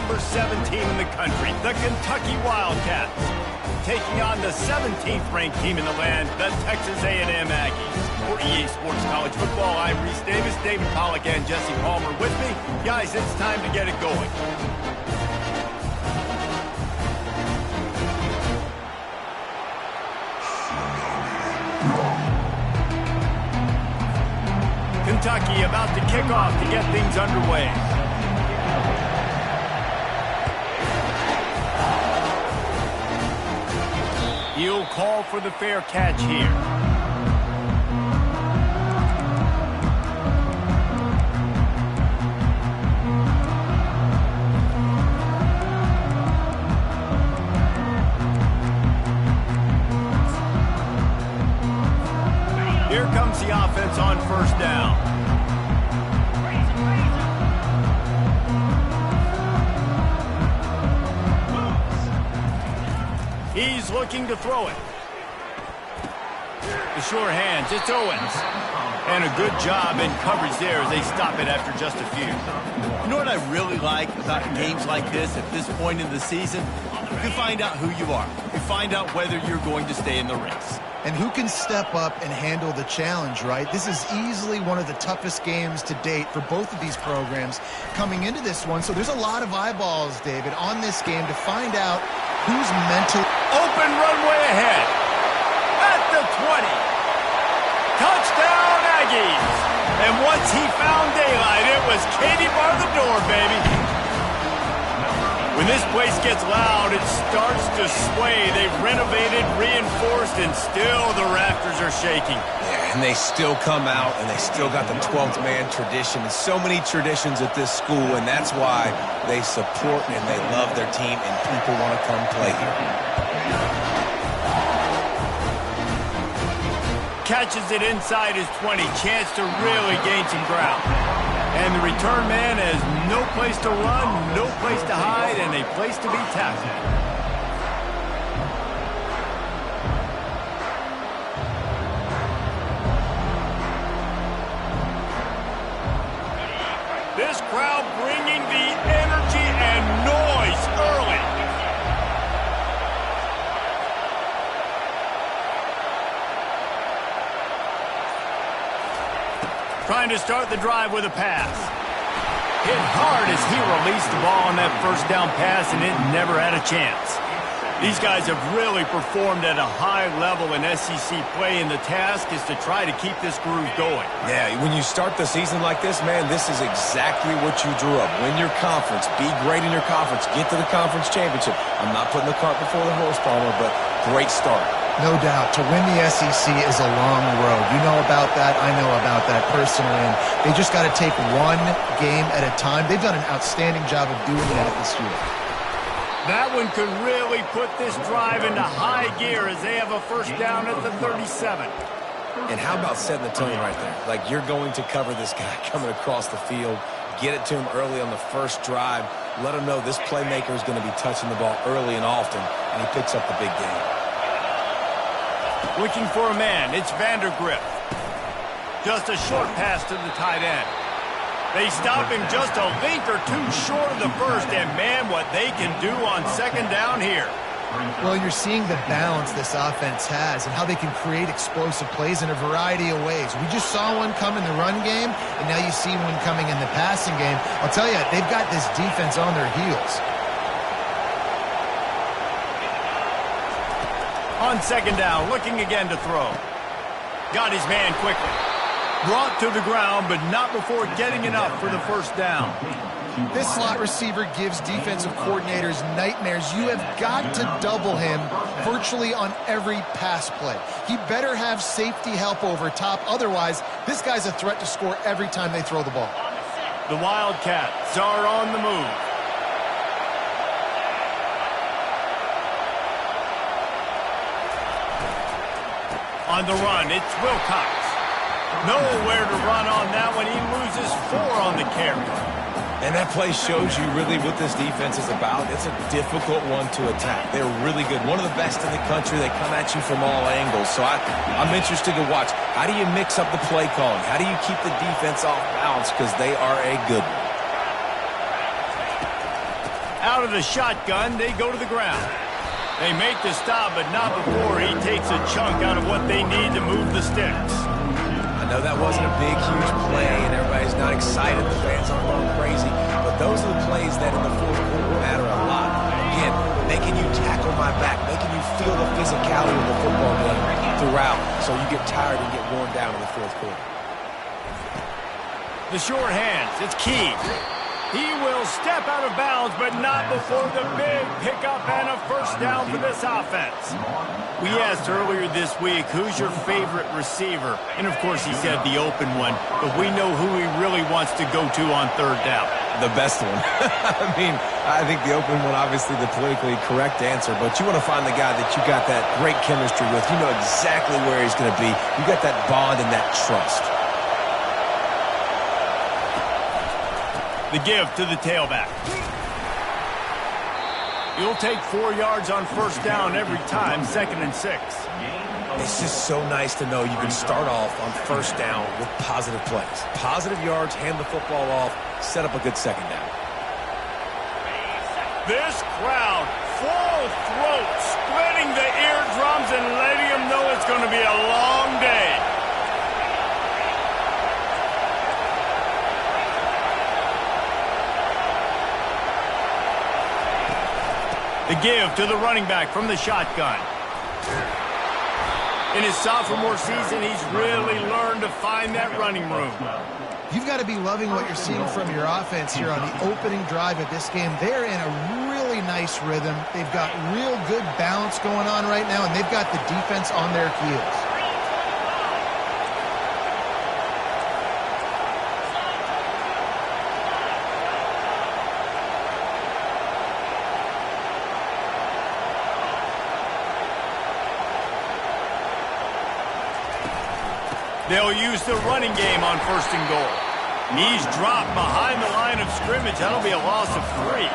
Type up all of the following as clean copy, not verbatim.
number 17 in the country, the Kentucky Wildcats, taking on the 17th ranked team in the land, the Texas A&M Aggies. For EA Sports College Football, I'm Reese Davis, David Pollack, and Jesse Palmer with me. Guys, it's time to get it going. Kentucky about to kick off to get things underway. He'll call for the fair catch here. Here comes the offense on first down. He's looking to throw it. The sure hands, it's Owens. And a good job in coverage there as they stop it after just a few. You know what I really like about games like this at this point in the season? You can find out who you are. You find out whether you're going to stay in the race. And who can step up and handle the challenge, right? This is easily one of the toughest games to date for both of these programs coming into this one. So there's a lot of eyeballs, David, on this game to find out who's mental. Open runway ahead. At the 20. Touchdown, Aggies. And once he found daylight, it was Katie bar the door, baby. When this place gets loud, it starts to sway. They've renovated, reinforced, and still the rafters are shaking. Yeah, and they still come out, and they still got the 12th man tradition. And so many traditions at this school, and that's why they support and they love their team, and people want to come play here. Catches it inside his 20. Chance to really gain some ground. And the return man has no place to run, no place to hide, and a place to be tackled. This crowd bringing the energy and noise early. Trying to start the drive with a pass. Hit hard as he released the ball on that first down pass, and it never had a chance. These guys have really performed at a high level in SEC play, and the task is to try to keep this groove going. Yeah, when you start the season like this, man, this is exactly what you drew up. Win your conference, be great in your conference, get to the conference championship. I'm not putting the cart before the horse, Palmer, but great start. No doubt. To win the SEC is a long road. You know about that. I know about that personally. And they just got to take one game at a time. They've done an outstanding job of doing that this year. That one could really put this drive into high gear as they have a first down at the 37. And how about setting the tone right there? Like, you're going to cover this guy coming across the field. Get it to him early on the first drive. Let him know this playmaker is going to be touching the ball early and often, and he picks up the big game. Looking for a man, it's Vandergrift. Just a short pass to the tight end. They stop him just a length or two short of the first, and man, what they can do on second down here. Well, you're seeing the balance this offense has and how they can create explosive plays in a variety of ways. We just saw one come in the run game, and now you see one coming in the passing game. I'll tell you, they've got this defense on their heels. On second down, looking again to throw. Got his man quickly. Brought to the ground, but not before getting enough for the first down. This slot receiver gives defensive coordinators nightmares. You have got to double him virtually on every pass play. He better have safety help over top. Otherwise, this guy's a threat to score every time they throw the ball. The Wildcats are on the move. On the run, it's Wilcox. Nowhere to run on that one. He loses 4 on the carry. And that play shows you really what this defense is about. It's a difficult one to attack. They're really good. One of the best in the country. They come at you from all angles. So I'm interested to watch. How do you mix up the play calling? How do you keep the defense off balance? Because they are a good one. Out of the shotgun, they go to the ground. They make the stop, but not before he takes a chunk out of what they need to move the sticks. I know that wasn't a big, huge play, and everybody's not excited. The fans aren't going crazy. But those are the plays that in the fourth quarter matter a lot. Again, making you tackle my back, making you feel the physicality of the football game throughout, so you get tired and get worn down in the fourth quarter. The short hands, it's key. He will step out of bounds, but not before the big pickup and a first down for this offense. We asked earlier this week, who's your favorite receiver? And, of course, he said the open one, but we know who he really wants to go to on third down. The best one. I mean, I think the open one, obviously the politically correct answer, but you want to find the guy that you got that great chemistry with. You know exactly where he's going to be. You got that bond and that trust. The give to the tailback. He'll take 4 yards on first down every time, 2nd and 6. It's just so nice to know you can start off on first down with positive plays. Positive yards, hand the football off, set up a good second down. This crowd, full throat, splitting the eardrums and letting them know it's going to be a long day. The give to the running back from the shotgun. In his sophomore season, he's really learned to find that running room. You've got to be loving what you're seeing from your offense here on the opening drive of this game. They're in a really nice rhythm. They've got real good balance going on right now, and they've got the defense on their heels. They'll use the running game on 1st and goal. Knees dropped behind the line of scrimmage. That'll be a loss of 3.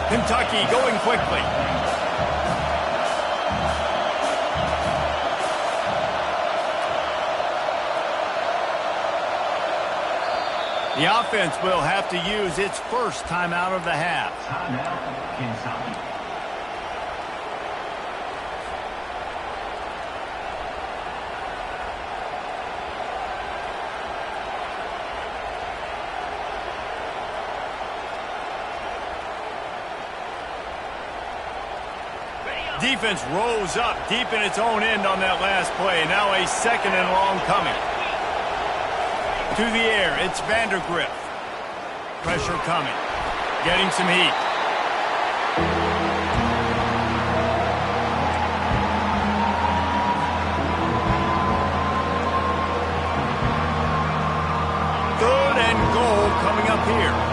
Kentucky going quickly. The offense will have to use its first timeout of the half. Defense rose up deep in its own end on that last play. Now a 2nd and long coming. To the air, it's Vandergriff. Pressure coming. Getting some heat. Third and goal coming up here.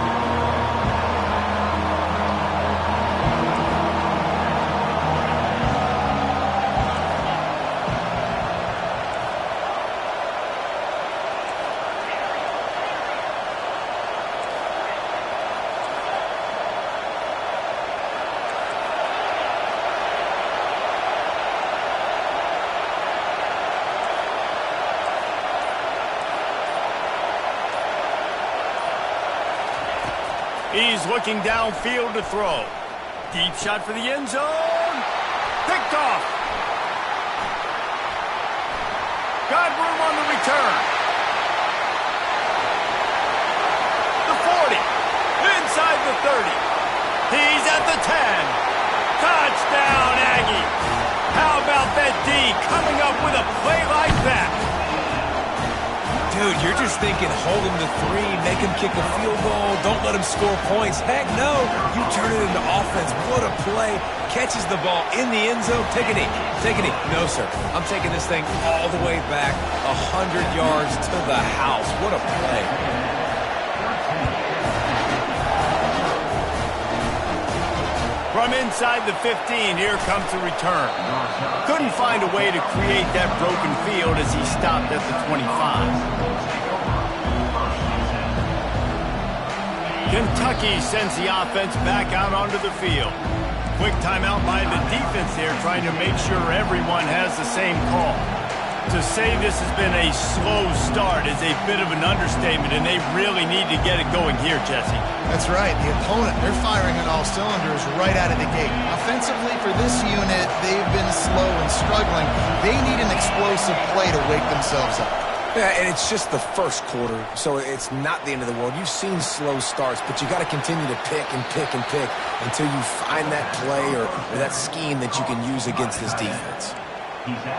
He's looking downfield to throw. Deep shot for the end zone. Picked off. Got room on the return. The 40. Inside the 30. He's at the 10. Touchdown, Aggie. How about that D coming up with a play like that? Dude, you're just thinking, hold him to 3, make him kick a field goal, don't let him score points. Heck no, you turn it into offense. What a play. Catches the ball in the end zone. Take a knee. Take a knee. No, sir. I'm taking this thing all the way back 100 yards to the house. What a play. From inside the 15, here comes the return. Couldn't find a way to create that broken field as he stopped at the 25. Kentucky sends the offense back out onto the field. Quick timeout by the defense there, trying to make sure everyone has the same call. To say this has been a slow start is a bit of an understatement, and they really need to get it going here, Jesse. That's right. The opponent, they're firing on all cylinders right out of the gate. Offensively, for this unit, they've been slow and struggling. They need an explosive play to wake themselves up. Yeah, and it's just the first quarter, so it's not the end of the world. You've seen slow starts, but you got to continue to pick and pick and pick until you find that play or that scheme that you can use against this defense.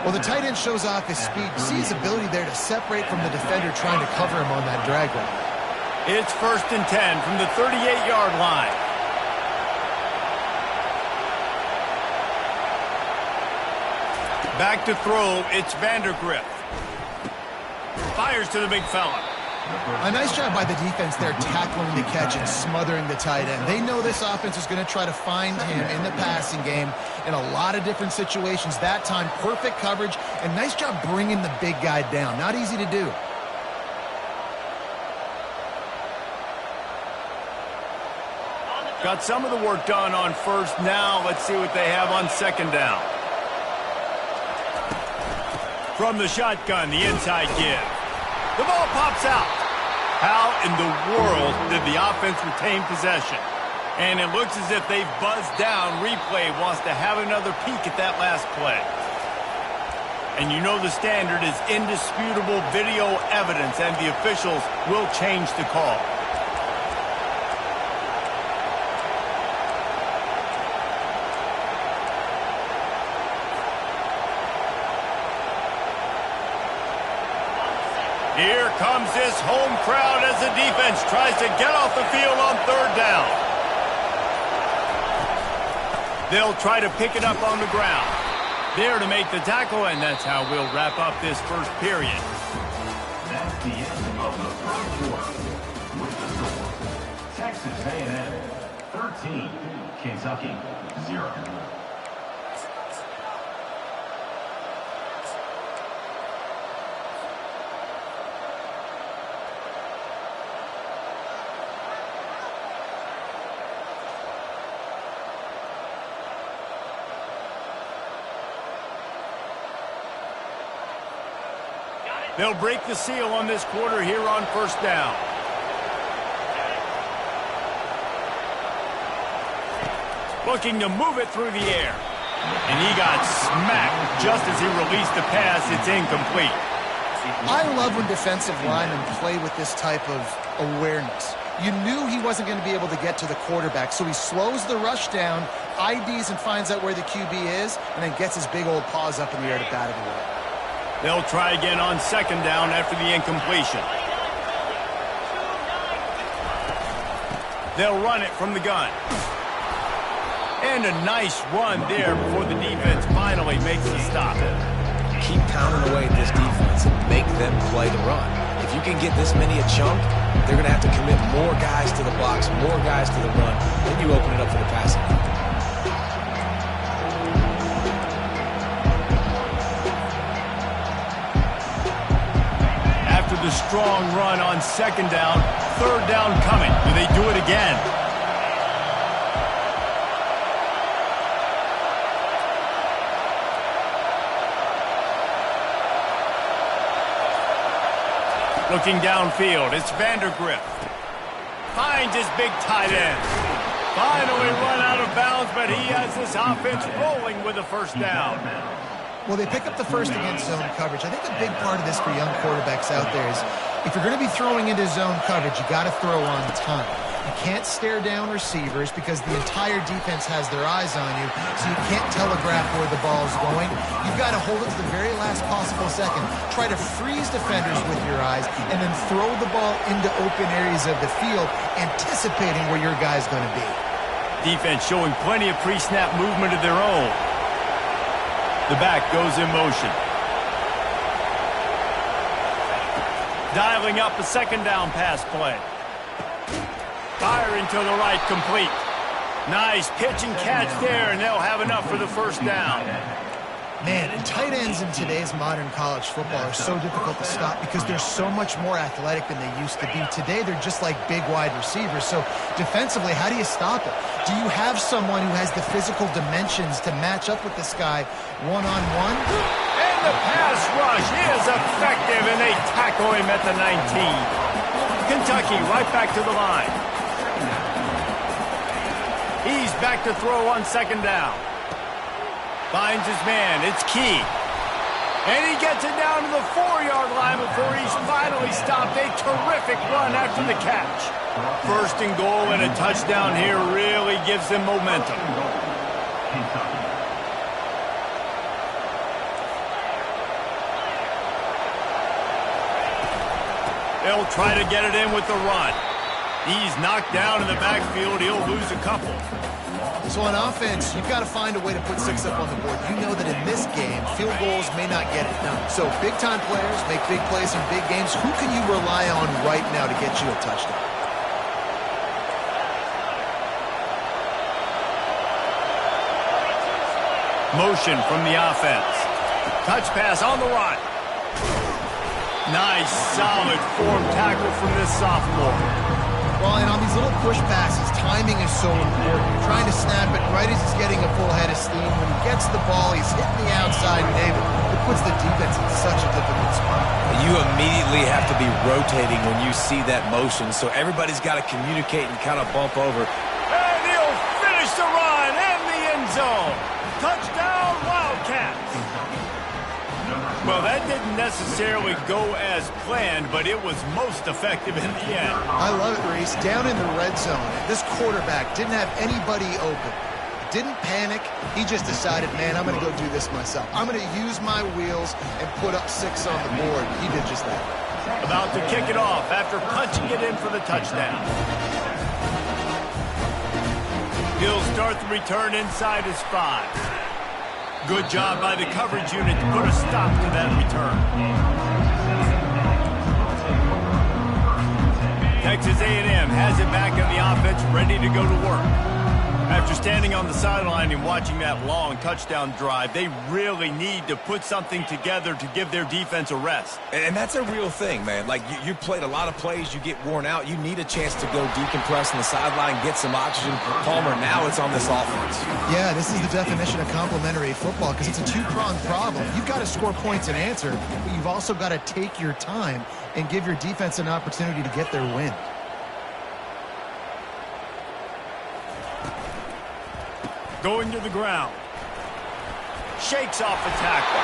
Well, the tight end shows off his speed. You see his ability there to separate from the defender trying to cover him on that drag route. It's 1st and 10 from the 38-yard line. Back to throw, it's Vandergrift. Fires to the big fella. A nice job by the defense there tackling the catch and smothering the tight end. They know this offense is going to try to find him in the passing game in a lot of different situations. That time, perfect coverage, and nice job bringing the big guy down. Not easy to do. Got some of the work done on first. Now let's see what they have on second down. From the shotgun, the inside give. The ball pops out. How in the world did the offense retain possession? And it looks as if they've buzzed down. Replay wants to have another peek at that last play. And you know the standard is indisputable video evidence, and the officials will change the call. Here comes this home crowd as the defense tries to get off the field on third down. They'll try to pick it up on the ground. There to make the tackle, and that's how we'll wrap up this first period. That's the end of the first quarter. With the score, Texas A&M 13, Kentucky 0. They'll break the seal on this quarter here on first down. Looking to move it through the air. And he got smacked just as he released the pass. It's incomplete. I love when defensive linemen play with this type of awareness. You knew he wasn't going to be able to get to the quarterback, so he slows the rush down, IDs and finds out where the QB is, and then gets his big old paws up in the air to bat it away. They'll try again on second down after the incompletion. They'll run it from the gun. And a nice run there before the defense finally makes the stop. Keep pounding away at this defense and make them play the run. If you can get this many a chunk, they're going to have to commit more guys to the box, more guys to the run. Then you open it up for the passing. After the strong run on second down, third down coming. Do they do it again? Looking downfield, it's Vandergrift. Finds his big tight end. Finally run out of bounds, but he has this offense rolling with a first down. Well, they pick up the first against zone coverage. I think a big part of this for young quarterbacks out there is if you're going to be throwing into zone coverage, you got to throw on time. You can't stare down receivers because the entire defense has their eyes on you, so you can't telegraph where the ball's going. You've got to hold it to the very last possible second. Try to freeze defenders with your eyes, and then throw the ball into open areas of the field, anticipating where your guy's going to be. Defense showing plenty of pre-snap movement of their own. The back goes in motion. Dialing up a second down pass play. Firing to the right, complete. Nice pitch and catch there, and they'll have enough for the first down. Man, and tight ends in today's modern college football are so difficult to stop because they're so much more athletic than they used to be. Today, they're just like big wide receivers. So defensively, how do you stop it? Do you have someone who has the physical dimensions to match up with this guy one-on-one? And the pass rush is effective, and they tackle him at the 19. Kentucky right back to the line. back to throw on second down. Finds his man. It's Key. And he gets it down to the 4-yard line before he's finally stopped. A terrific run after the catch. First and goal and a touchdown here really gives them momentum. They'll try to get it in with the run. He's knocked down in the backfield. He'll lose a couple. So on offense, you've got to find a way to put 6 up on the board. You know that in this game, field goals may not get it done. So big-time players make big plays in big games. Who can you rely on right now to get you a touchdown? Motion from the offense. Touch pass on the run. Nice, solid form tackle from this sophomore. Well, and on these little push passes, timing is so important. You're trying to snap it right as he's getting a full head of steam. When he gets the ball, he's hitting the outside, and David, it puts the defense in such a difficult spot. You immediately have to be rotating when you see that motion, so everybody's got to communicate and kind of bump over. And he'll finish the run in the end zone. Touchdown, Wildcats. Well, that didn't necessarily go as planned, but it was most effective in the end. I love it, Reese. Down in the red zone, this quarterback didn't have anybody open. Didn't panic. He just decided, man, I'm going to go do this myself. I'm going to use my wheels and put up 6 on the board. He did just that. About to kick it off after punching it in for the touchdown. He'll start the return inside his 5. Good job by the coverage unit to put a stop to that return. Texas A&M has it back on the offense, ready to go to work. After standing on the sideline and watching that long touchdown drive, they really need to put something together to give their defense a rest. And that's a real thing, man. Like, you played a lot of plays, you get worn out, you need a chance to go decompress on the sideline, get some oxygen. Palmer, now it's on this offense. Yeah, this is the definition of complementary football because it's a 2-pronged problem. You've got to score points and answer, but you've also got to take your time and give your defense an opportunity to get their win. Going to the ground. Shakes off the tackle.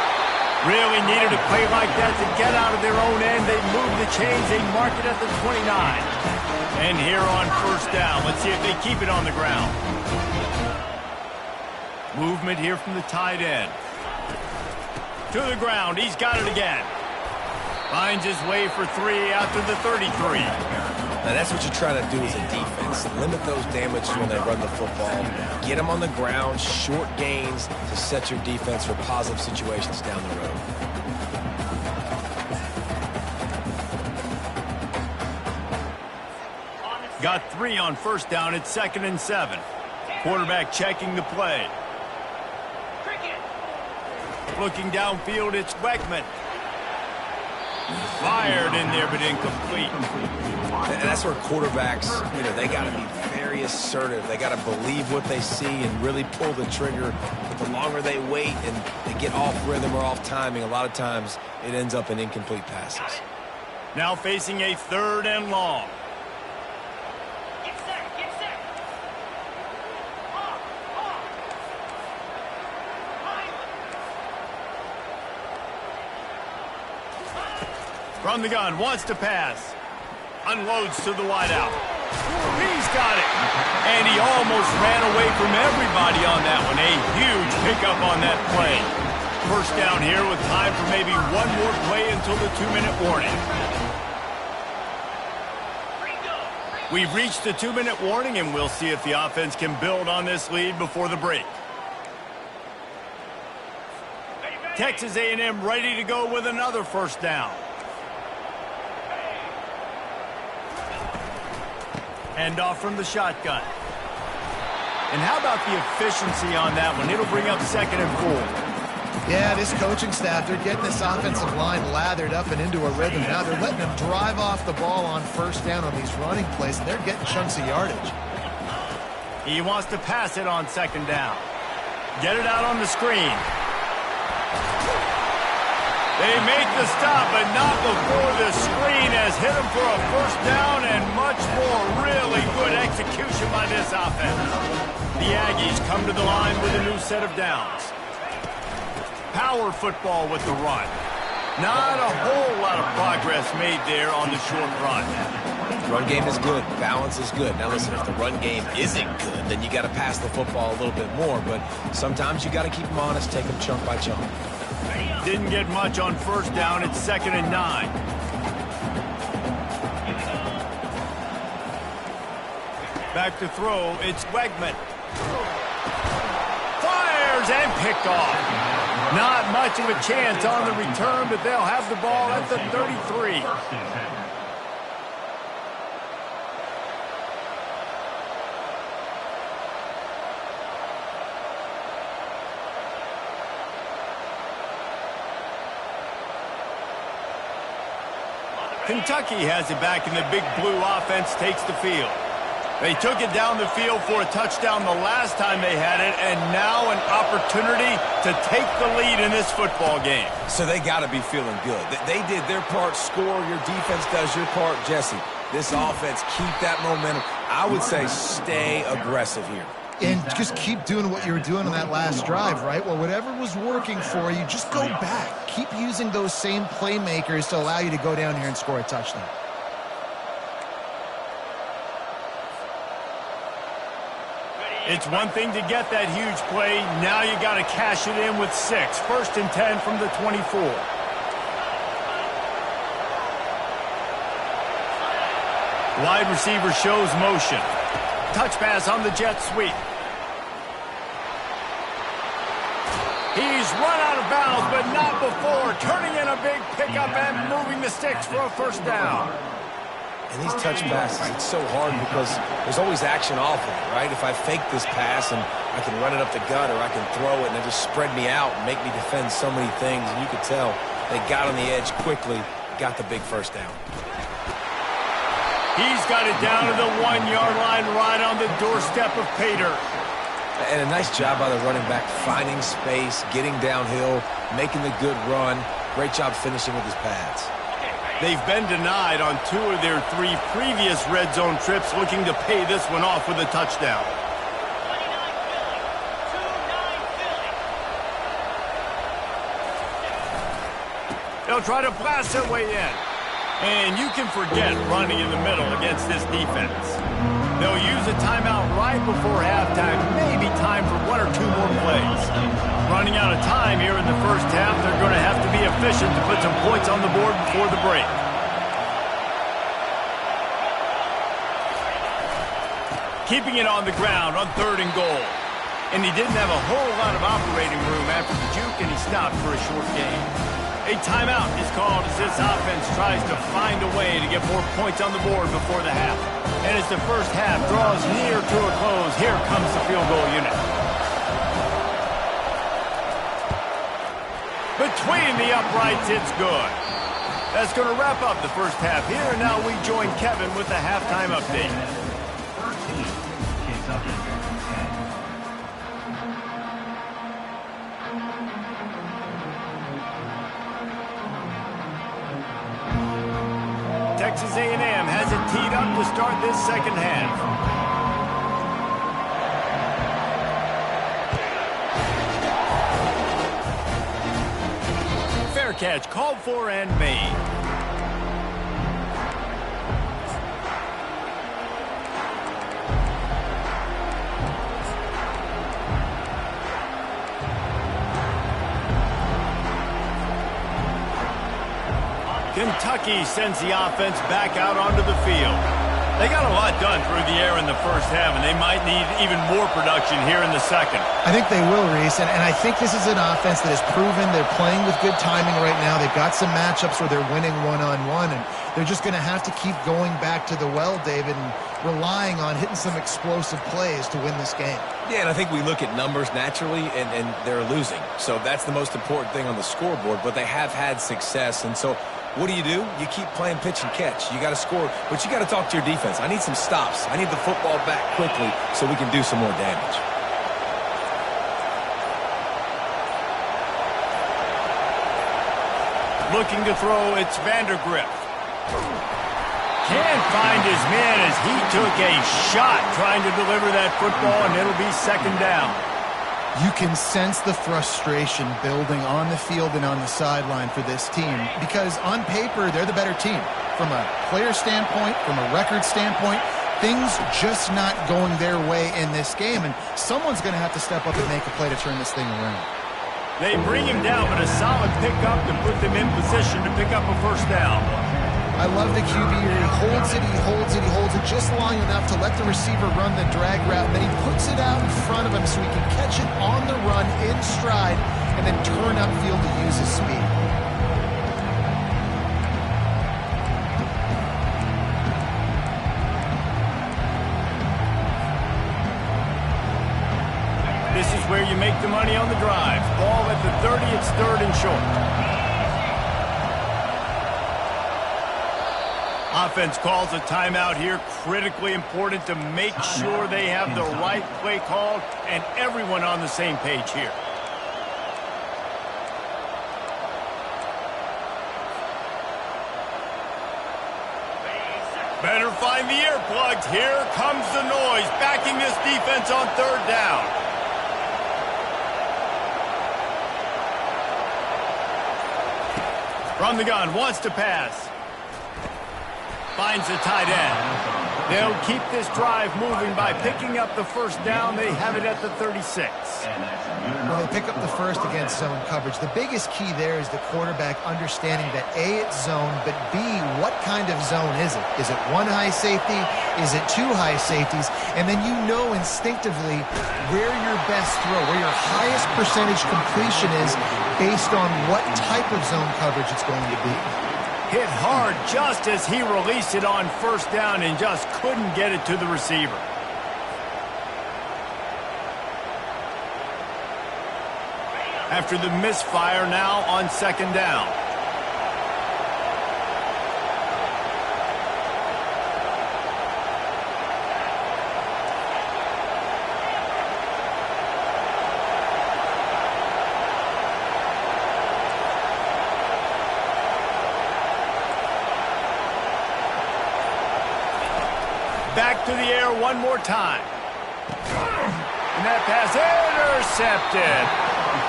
Really needed a play like that to get out of their own end. They move the chains. They mark it at the 29. And here on first down, let's see if they keep it on the ground. Movement here from the tight end. To the ground. He's got it again. Finds his way for 3 after the 33. Now, that's what you try to do as a defense. Limit those damages when they run the football. Get them on the ground, short gains to set your defense for positive situations down the road. Got 3 on first down. It's 2nd and 7. Quarterback checking the play. Looking downfield, it's Weckman. Fired in there, but incomplete. And that's where quarterbacks, they got to be very assertive. They got to believe what they see and really pull the trigger. But the longer they wait and they get off rhythm or off timing, a lot of times it ends up in incomplete passes. Now facing a 3rd and long. From the gun, wants to pass. Unloads to the wideout. He's got it. And he almost ran away from everybody on that one. A huge pickup on that play. First down here with time for maybe one more play until the 2-minute warning. We've reached the 2-minute warning, and we'll see if the offense can build on this lead before the break. Texas A&M ready to go with another first down. Handoff from the shotgun. And how about the efficiency on that one? It'll bring up 2nd and 4. Yeah, this coaching staff, they're getting this offensive line lathered up and into a rhythm. Now they're letting them drive off the ball on first down on these running plays, and they're getting chunks of yardage. He wants to pass it on 2nd down. Get it out on the screen. They make the stop, but not before the screen has hit him for a first down and much more. Really good execution by this offense. The Aggies come to the line with a new set of downs. Power football with the run. Not a whole lot of progress made there on the short run. Run game is good. Balance is good. Now listen, if the run game isn't good, then you got to pass the football a little bit more. But sometimes you got to keep them honest, take them chunk by chunk. Didn't get much on first down. It's 2nd and 9. Back to throw. It's Wegman. Fires and picked off. Not much of a chance on the return, but they'll have the ball at the 33. Kentucky has it back, and the big blue offense takes the field. They took it down the field for a touchdown the last time they had it, and now an opportunity to take the lead in this football game. So they got to be feeling good. They did their part, score. Your defense does your part, Jesse. This offense, keep that momentum. I would say stay aggressive here. And just keep doing what you were doing on that last drive, right? Well, whatever was working for you, just go back. Keep using those same playmakers to allow you to go down here and score a touchdown. It's one thing to get that huge play. Now you got to cash it in with 6. 1st and 10 from the 24. Wide receiver shows motion. Touch pass on the jet sweep. He's run out of bounds, but not before. Turning in a big pickup and moving the sticks for a first down. And these touch passes, it's so hard because there's always action off of it, right? If I fake this pass and I can run it up the gut, or I can throw it and it just spread me out and make me defend so many things. And you could tell they got on the edge quickly, got the big first down. He's got it down to the 1-yard line, right on the doorstep of Pater. And a nice job by the running back, finding space, getting downhill, making the good run. Great job finishing with his pads. They've been denied on 2 of their 3 previous red zone trips, looking to pay this one off with a touchdown. They'll try to blast their way in. And you can forget running in the middle against this defense. They'll use a timeout right before halftime, maybe time for 1 or 2 more plays. Running out of time here in the first half, they're going to have to be efficient to put some points on the board before the break. Keeping it on the ground on 3rd and goal. And he didn't have a whole lot of operating room after the juke, and he stopped for a short gain. A timeout is called as this offense tries to find a way to get more points on the board before the half. And as the first half draws near to a close, here comes the field goal unit. Between the uprights, it's good. That's going to wrap up the first half here, and now we join Kevin with the halftime update. 13, Kentucky 10. Texas A&M has it teed up to start this second half. Fair catch called for and made. Kentucky sends the offense back out onto the field. They got a lot done through the air in the first half, and they might need even more production here in the second. I think they will, Reese, and I think this is an offense that has proven they're playing with good timing right now. They've got some matchups where they're winning one-on-one, and they're just going to have to keep going back to the well, David, and relying on hitting some explosive plays to win this game. Yeah, and I think we look at numbers naturally, and they're losing. So that's the most important thing on the scoreboard, but they have had success, and so what do? You keep playing pitch and catch. You got to score, but you got to talk to your defense. I need some stops. I need the football back quickly so we can do some more damage. Looking to throw, it's Vandergrift. Can't find his man as he took a shot trying to deliver that football, and it'll be second down. You can sense the frustration building on the field and on the sideline for this team because on paper, they're the better team. From a player standpoint, from a record standpoint, things just not going their way in this game, and someone's going to have to step up and make a play to turn this thing around. They bring him down, but a solid pickup to put them in position to pick up a first down. I love the QB here. He holds it, he holds it, he holds it just long enough to let the receiver run the drag route, and then he puts it out in front of him so he can catch it on the run in stride and then turn upfield to use his speed. This is where you make the money on the drive. Ball at the 30, it's third and short. Offense calls a timeout here. Critically important to make sure they have the right play called and everyone on the same page here. Better find the earplugs. Here comes the noise, backing this defense on third down. From the gun, wants to pass. Finds the tight end. They'll keep this drive moving by picking up the first down. They have it at the 36. Well, they pick up the first against zone coverage. The biggest key there is the quarterback understanding that A, it's zone, but B, what kind of zone is it? Is it one high safety? Is it two high safeties? And then you know instinctively where your best throw, where your highest percentage completion is based on what type of zone coverage it's going to be. Hit hard just as he released it on first down and just couldn't get it to the receiver. After the misfire, now on second down. Back to the air one more time. And that pass intercepted.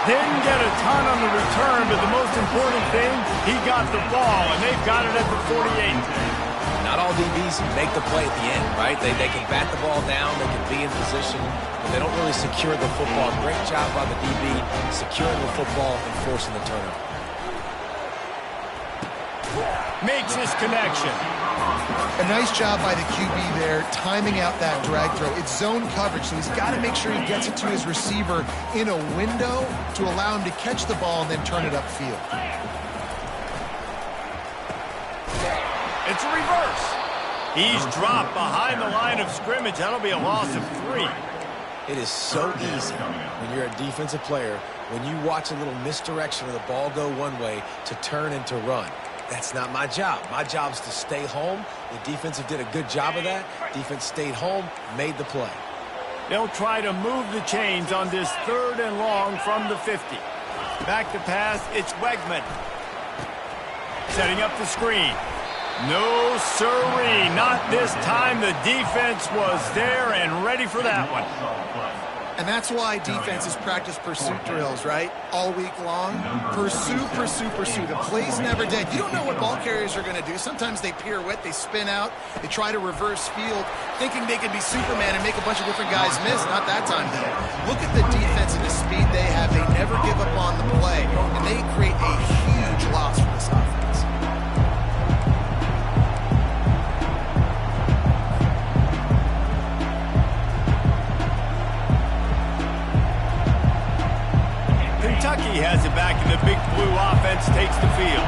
Didn't get a ton on the return, but the most important thing, he got the ball, and they've got it at the 48. Not all DBs make the play at the end, right? They can bat the ball down, they can be in position, but they don't really secure the football. Great job by the DB securing the football and forcing the turnover. Makes his connection. A nice job by the QB there, timing out that drag throw. It's zone coverage, so he's got to make sure he gets it to his receiver in a window to allow him to catch the ball and then turn it upfield. It's a reverse. He's dropped behind the line of scrimmage. That'll be a loss of 3. It is so easy when you're a defensive player, when you watch a little misdirection of the ball go one way to turn and to run. That's not my job. My job is to stay home. The defensive did a good job of that. Defense stayed home, made the play. They'll try to move the chains on this third and long from the 50. Back to pass, it's Wegman. Setting up the screen. No siree, not this time. The defense was there and ready for that one. And that's why defenses practice pursuit drills, right? All week long. Pursue, pursue, pursue. The play's never dead. You don't know what ball carriers are going to do. Sometimes they pirouette, they spin out, they try to reverse field, thinking they could be Superman and make a bunch of different guys miss. Not that time, though. Look at the defense and the speed they have. They never give up on the play, and they create a huge loss for this offense. Kentucky has it back, and the big blue offense takes the field.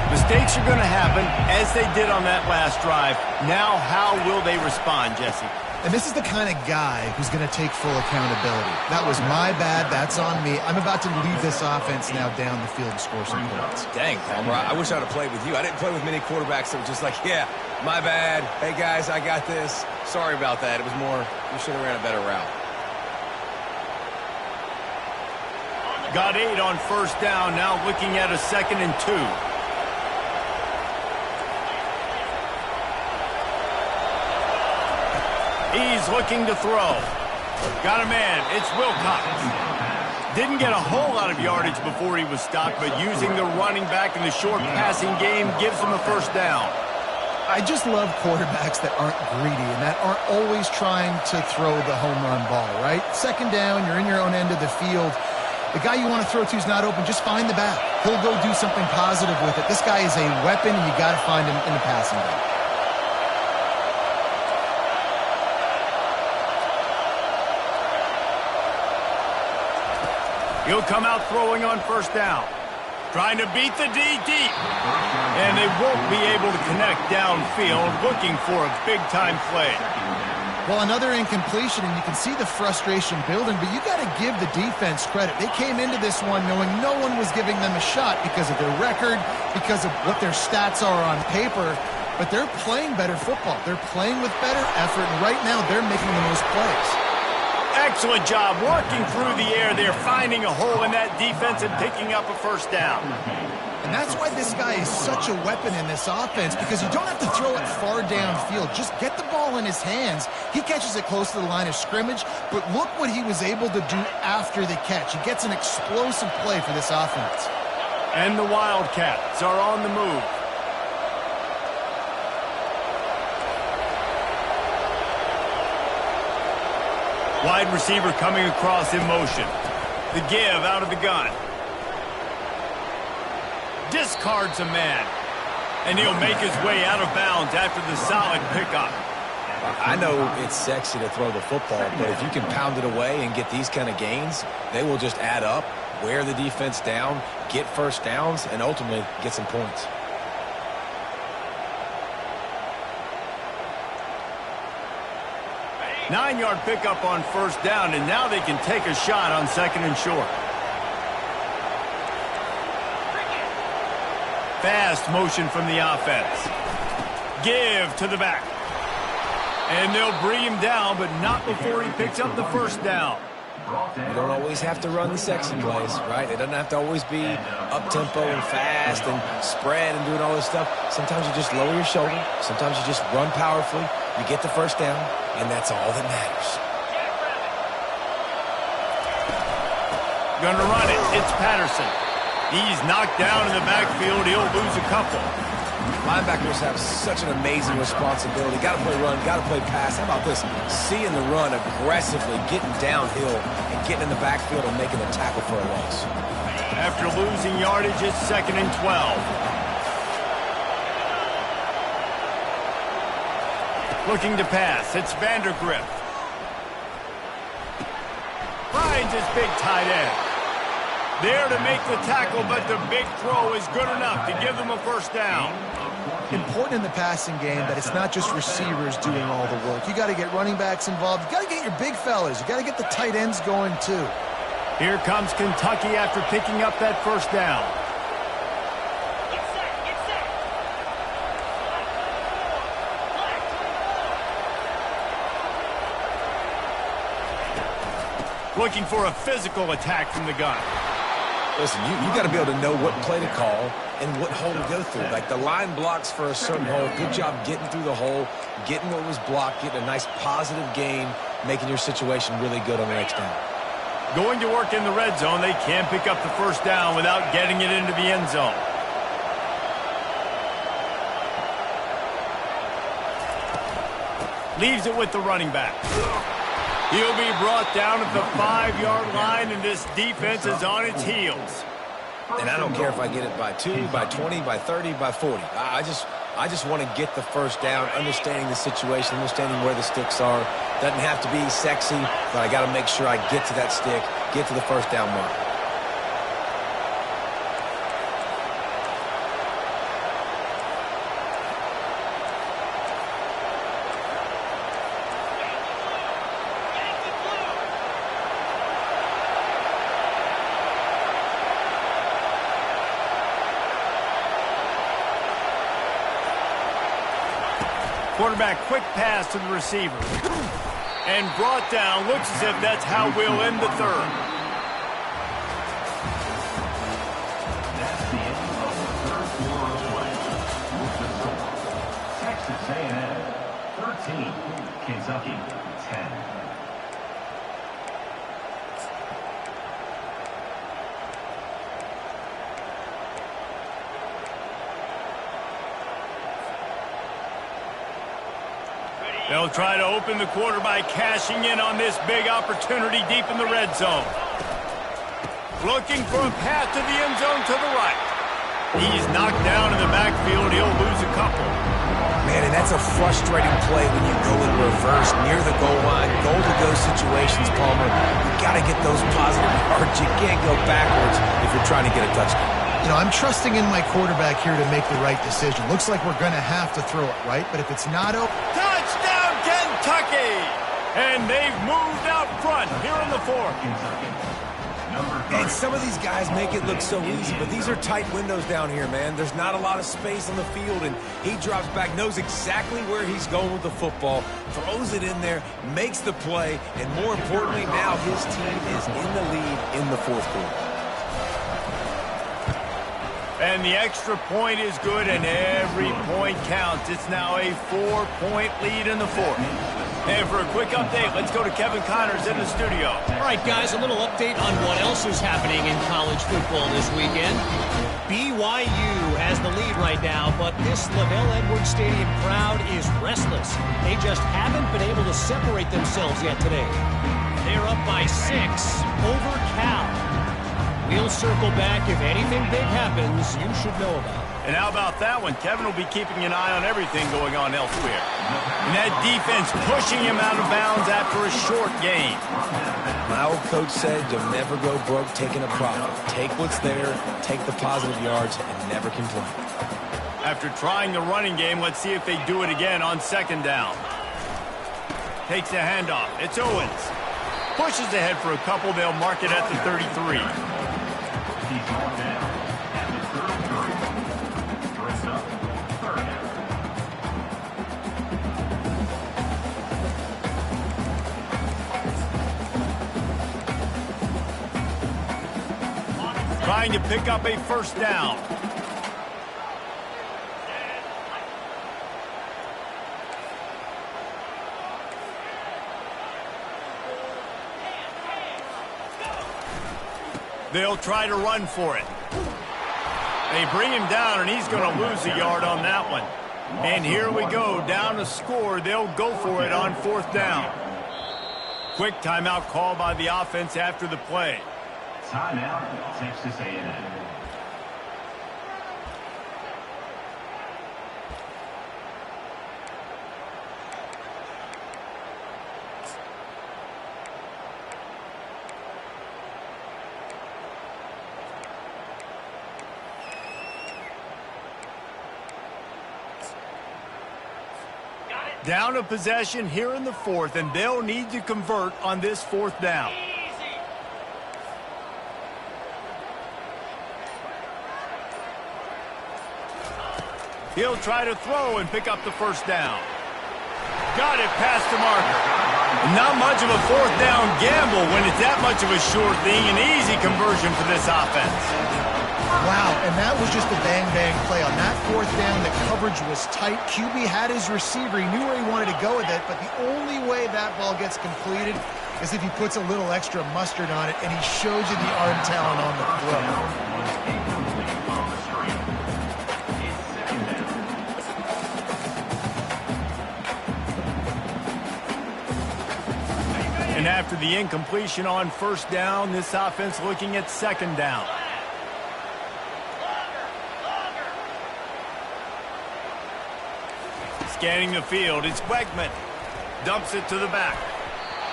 Mistakes are going to happen, as they did on that last drive. Now, how will they respond, Jesse? And this is the kind of guy who's going to take full accountability. That was my bad. That's on me. I'm about to lead this offense now down the field and score some points. Dang, Palmer, I wish I would have played with you. I didn't play with many quarterbacks that were just like, yeah, my bad. Hey, guys, I got this. Sorry about that. It was more, you should have ran a better route. Got 8 on first down, now looking at a 2nd and 2. He's looking to throw. Got a man. It's Wilcox. Didn't get a whole lot of yardage before he was stopped, but using the running back in the short passing game gives him a first down. I just love quarterbacks that aren't greedy and that aren't always trying to throw the home run ball, right? Second down, you're in your own end of the field. The guy you want to throw to is not open. Just find the back. He'll go do something positive with it. This guy is a weapon, and you got to find him in the passing game. He'll come out throwing on first down. Trying to beat the D deep. And they won't be able to connect downfield, looking for a big-time play. Well, another incompletion, and you can see the frustration building, but you got to give the defense credit. They came into this one knowing no one was giving them a shot because of their record, because of what their stats are on paper, but they're playing better football. They're playing with better effort, and right now they're making the most plays. Excellent job working through the air there, finding a hole in that defense and picking up a first down. And that's why this guy is such a weapon in this offense, because you don't have to throw it far downfield. Just get the ball in his hands. He catches it close to the line of scrimmage, but look what he was able to do after the catch. He gets an explosive play for this offense. And the Wildcats are on the move. Wide receiver coming across in motion. The give out of the gun. Discards a man. And he'll make his way out of bounds after the solid pickup. I know it's sexy to throw the football, but if you can pound it away and get these kind of gains, they will just add up, wear the defense down, get first downs, and ultimately get some points. Nine-yard pickup on first down, and now they can take a shot on second and short. Fast motion from the offense. Give to the back. And they'll bring him down, but not before he picks up the first down. You don't always have to run the sexy plays, right? It doesn't have to always be up-tempo and fast and spread and doing all this stuff. Sometimes you just lower your shoulder. Sometimes you just run powerfully. You get the first down, and that's all that matters. Gonna run it. It's Patterson. He's knocked down in the backfield. He'll lose a couple. Linebackers have such an amazing responsibility. Got to play run, got to play pass. How about this? Seeing the run aggressively, getting downhill, and getting in the backfield and making a tackle for a loss. After losing yardage, it's second and 12. Looking to pass. It's Vandergrift. Finds his big tight end. There to make the tackle, but the big throw is good enough to give them a first down. Important in the passing game that it's not just receivers doing all the work. You got to get running backs involved. You got to get your big fellas. You got to get the tight ends going too. Here comes Kentucky after picking up that first down. Looking for a physical attack from the gun. Listen, you got to be able to know what play to call and what hole to go through. Like the line blocks for a certain hole. Good job getting through the hole, getting what was blocked, getting a nice positive gain, making your situation really good on the next down. Going to work in the red zone, they can't pick up the first down without getting it into the end zone. Leaves it with the running back. He'll be brought down at the 5-yard line, and this defense is on its heels. And I don't care if I get it by 2, by 20, by 30, by 40. I just want to get the first down, understanding the situation, understanding where the sticks are. Doesn't have to be sexy, but I got to make sure I get to that stick, get to the first down mark. Quarterback, quick pass to the receiver. And brought down. Looks as if that's how we'll end the third. That's the end of the third quarter of play. With the score, Texas A&M 13, Kentucky 10. They'll try to open the quarter by cashing in on this big opportunity deep in the red zone. Looking for a path to the end zone to the right. He's knocked down in the backfield. He'll lose a couple. Man, and that's a frustrating play when you go in reverse near the goal line. Goal-to-go situations, Palmer. You got to get those positive yards. You can't go backwards if you're trying to get a touchdown. You know, I'm trusting in my quarterback here to make the right decision. Looks like we're going to have to throw it, right? But if it's not open... Touchdown, Kentucky! And they've moved out front here in the fourth. And some of these guys make it look so easy, but these are tight windows down here, man. There's not a lot of space on the field, and he drops back, knows exactly where he's going with the football, throws it in there, makes the play, and more importantly, now his team is in the lead in the fourth quarter. And the extra point is good, and every point counts. It's now a 4-point lead in the fourth. And for a quick update, let's go to Kevin Connors in the studio. All right, guys, a little update on what else is happening in college football this weekend. BYU has the lead right now, but this LaVell Edwards Stadium crowd is restless. They just haven't been able to separate themselves yet today. They're up by 6 over Cal. We'll circle back if anything big happens you should know about. And how about that one? Kevin will be keeping an eye on everything going on elsewhere. And that defense pushing him out of bounds after a short gain. My old coach said you'll never go broke taking a profit. Take what's there, take the positive yards, and never complain. After trying the running game, let's see if they do it again on second down. Takes the handoff. It's Owens. Pushes ahead for a couple. They'll mark it at the 33. He's on down at the 33. Brings up third down. Trying to pick up a first down. They'll try to run for it. They bring him down, and he's going to lose a yard on that one. And here we go, down to score. They'll go for it on fourth down. Quick timeout call by the offense after the play. Timeout, Texas A&M. Down a possession here in the fourth, and they'll need to convert on this fourth down. He'll try to throw and pick up the first down. Got it past the marker. Not much of a fourth down gamble when it's that much of a sure thing. An easy conversion for this offense. Wow, and that was just a bang-bang play. On that fourth down, the coverage was tight. QB had his receiver. He knew where he wanted to go with it, but the only way that ball gets completed is if he puts a little extra mustard on it, and he shows you the arm talent on the throw. And after the incompletion on first down, this offense looking at second down. Scanning the field, it's Wegman. Dumps it to the back.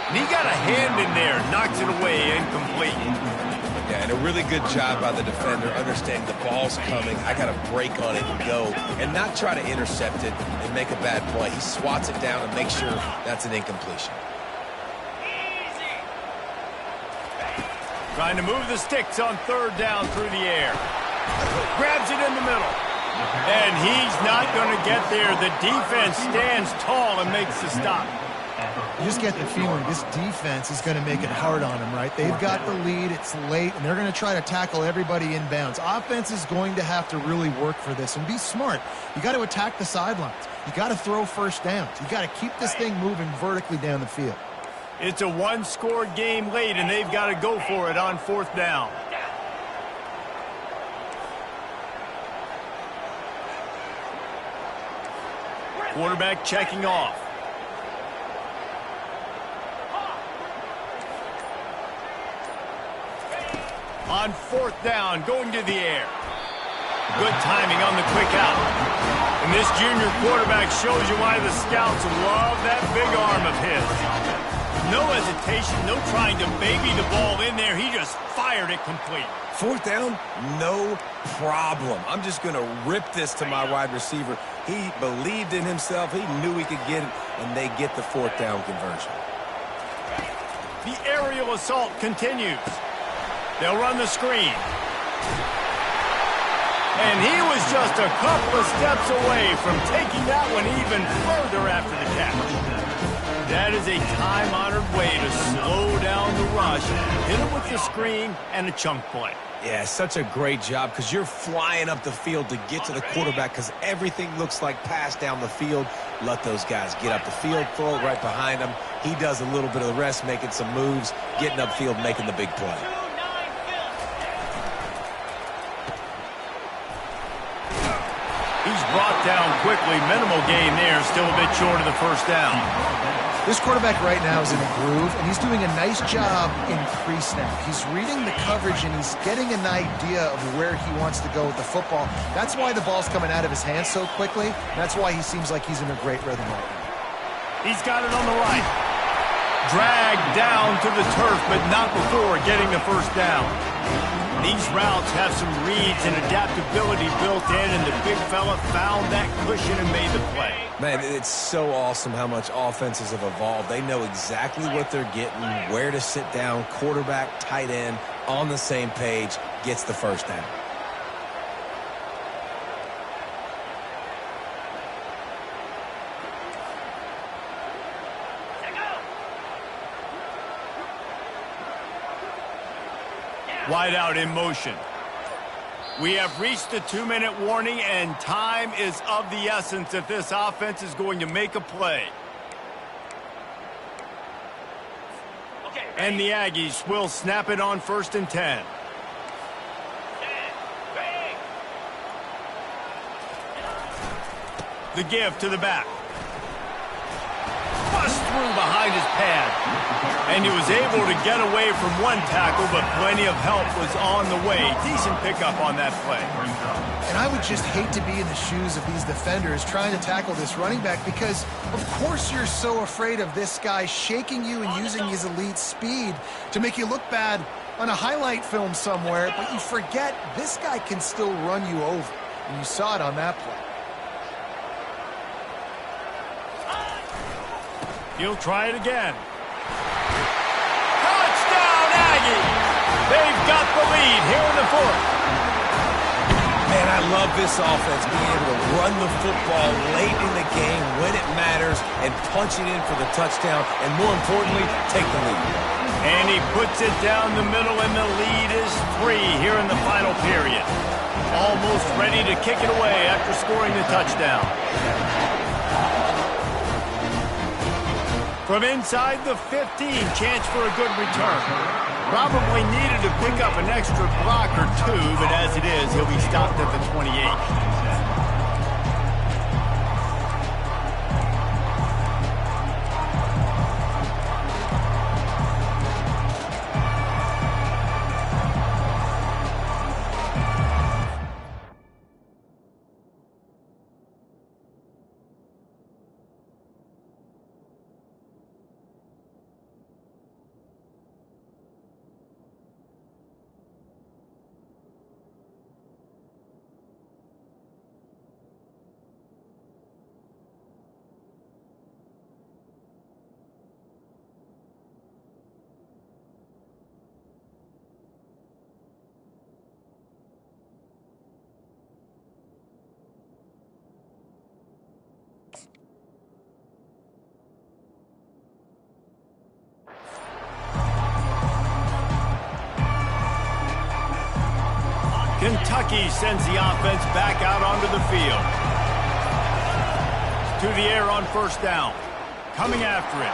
And he got a hand in there, knocks it away, incomplete. Yeah, and a really good job by the defender, understanding the ball's coming. I got to break on it and go, and not try to intercept it and make a bad play. He swats it down and makes sure that's an incompletion. Trying to move the sticks on third down through the air. Grabs it in the middle. And he's not going to get there. The defense stands tall and makes the stop. You just get the feeling this defense is going to make it hard on them, right? They've got the lead, it's late, and they're going to try to tackle everybody inbounds. Offense is going to have to really work for this and be smart. You got to attack the sidelines. You got to throw first downs. You got to keep this thing moving vertically down the field. It's a one-score game late, and they've got to go for it on 4th down. Quarterback checking off. On 4th down, going to the air. Good timing on the quick out. And this junior quarterback shows you why the scouts love that big arm of his. No hesitation, no trying to baby the ball in there. He just fired it complete. 4th down, no problem. I'm just going to rip this to my wide receiver. He believed in himself. He knew he could get it, and they get the 4th down conversion. The aerial assault continues. They'll run the screen. And he was just a couple of steps away from taking that one even further after the catch. That is a time-honored way to slow down the rush, hit it with the screen, and a chunk play. Yeah, such a great job because you're flying up the field to get to the quarterback because everything looks like pass down the field. Let those guys get up the field, throw it right behind him. He does a little bit of the rest, making some moves, getting upfield, making the big play. He's brought down quickly. Minimal gain there. Still a bit short of the 1st down. This quarterback right now is in a groove, and he's doing a nice job in pre-snap. He's reading the coverage, and he's getting an idea of where he wants to go with the football. That's why the ball's coming out of his hands so quickly. That's why he seems like he's in a great rhythm right now. He's got it on the right. Dragged down to the turf, but not before getting the 1st down. These routes have some reads and adaptability built in, and the big fella found that cushion and made the play. Man, it's so awesome how much offenses have evolved. They know exactly what they're getting, where to sit down, quarterback, tight end, on the same page, gets the 1st down. Wide out in motion. We have reached the 2-minute warning, and time is of the essence if this offense is going to make a play. And the Aggies will snap it on 1st and 10. The give to the back. Bust through behind his pad. And he was able to get away from one tackle, but plenty of help was on the way. Decent pickup on that play. And I would just hate to be in the shoes of these defenders trying to tackle this running back because, of course, you're so afraid of this guy shaking you and using his elite speed to make you look bad on a highlight film somewhere, but you forget this guy can still run you over. And you saw it on that play. He'll try it again. Touchdown, Aggies! They've got the lead here in the 4th. Man, I love this offense, being able to run the football late in the game when it matters and punch it in for the touchdown, and more importantly, take the lead. And he puts it down the middle, and the lead is 3 here in the final period. Almost ready to kick it away after scoring the touchdown. From inside the 15, chance for a good return. Probably needed to pick up an extra block or 2, but as it is, he'll be stopped at the 28. Kentucky sends the offense back out onto the field. To the air on first down. Coming after it.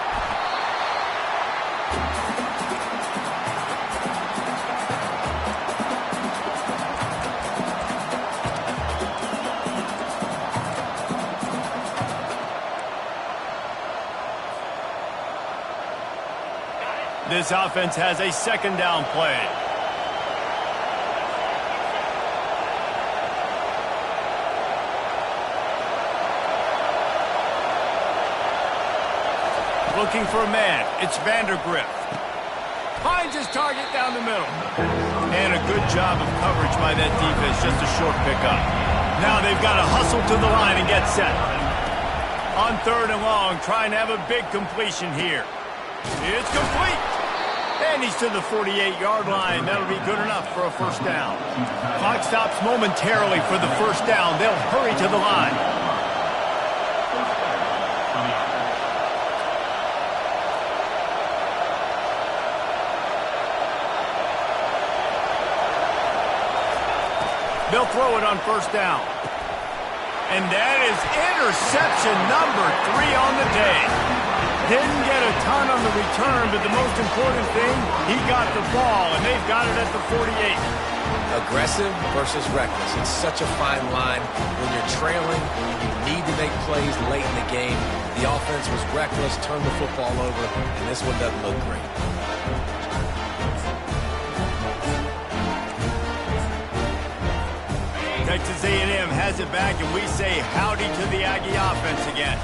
This offense has a second down play. Looking for a man. It's Vandergrift. Finds his target down the middle. And a good job of coverage by that defense. Just a short pickup. Now they've got to hustle to the line and get set. On third and long, trying to have a big completion here. It's complete. And he's to the 48-yard line. That'll be good enough for a first down. Clock stops momentarily for the first down. They'll hurry to the line. They'll throw it on first down. And that is interception number 3 on the day. Didn't get a ton on the return, but the most important thing, he got the ball, and they've got it at the 48. Aggressive versus reckless. It's such a fine line. When you're trailing, you need to make plays late in the game. The offense was reckless, turned the football over, and this one doesn't look great. Texas A&M has it back, and we say howdy to the Aggie offense again.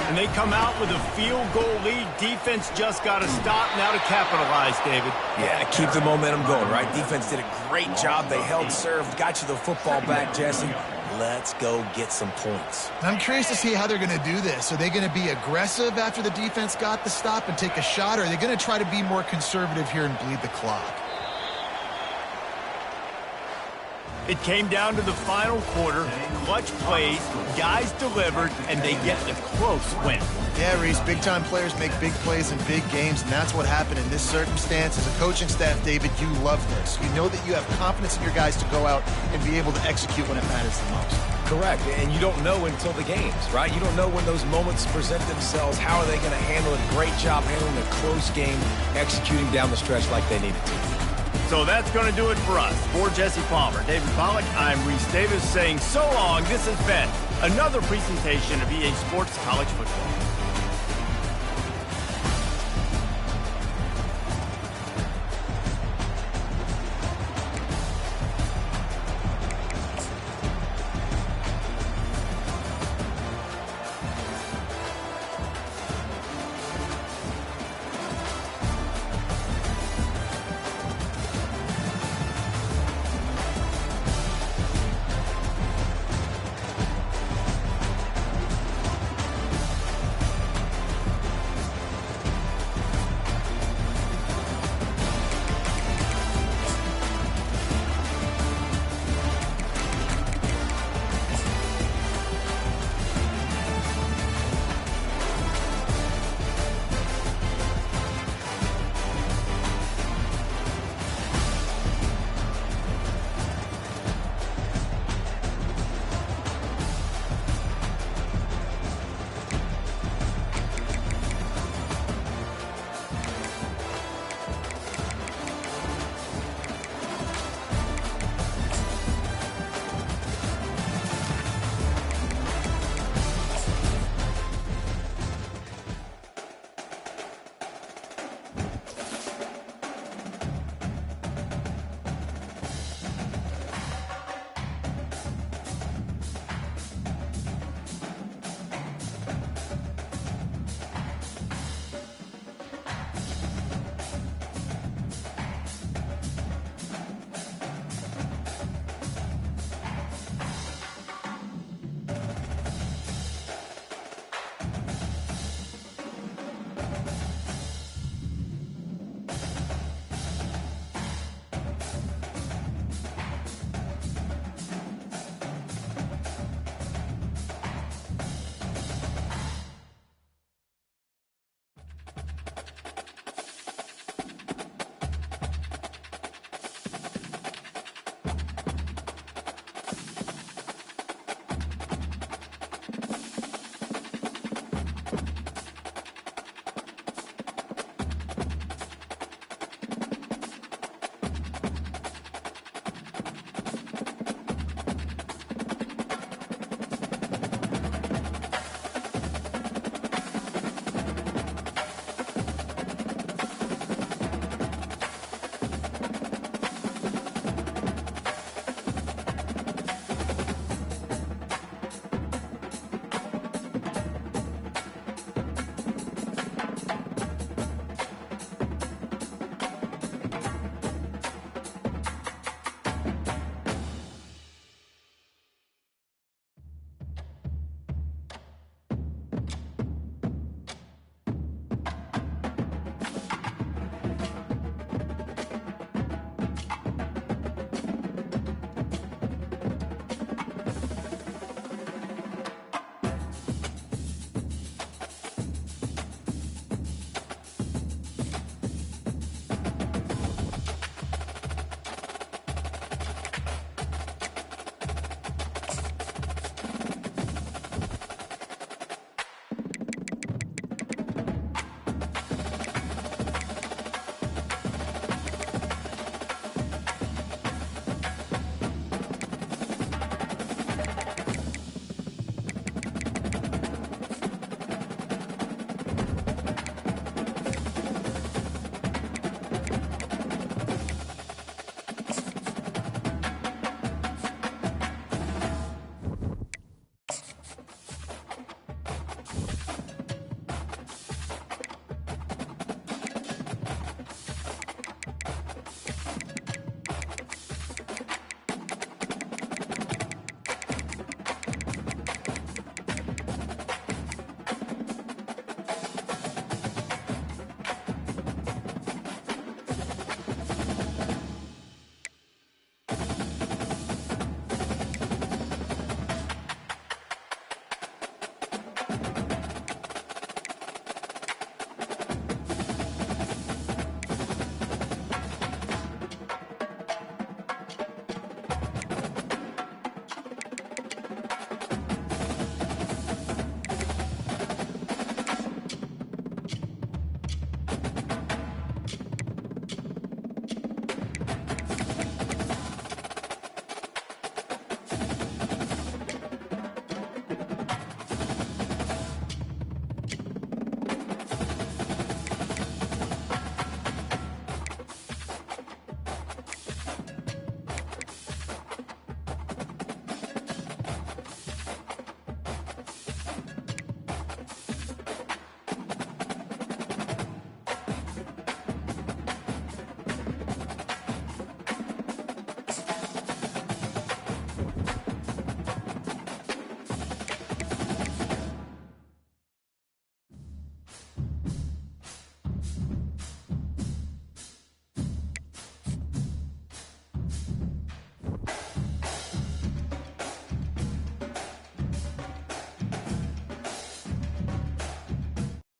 And they come out with a field goal lead. Defense just got to stop now to capitalize, David. Yeah, to keep the momentum going, right? Defense did a great job. They held serve, got you the football back, Jesse. Let's go get some points. I'm curious to see how they're going to do this. Are they going to be aggressive after the defense got the stop and take a shot, or are they going to try to be more conservative here and bleed the clock? It came down to the final quarter. Clutch plays, guys delivered, and they get the close win. Yeah, Reese, big-time players make big plays in big games, and that's what happened in this circumstance. As a coaching staff, David, you love this. You know that you have confidence in your guys to go out and be able to execute when it matters the most. Correct, and you don't know until the games, right? You don't know when those moments present themselves. How are they going to handle it? Great job handling a close game, executing down the stretch like they needed to. So that's going to do it for us. For Jesse Palmer, David Pollack, I'm Reese Davis saying so long. This has been another presentation of EA Sports College Football.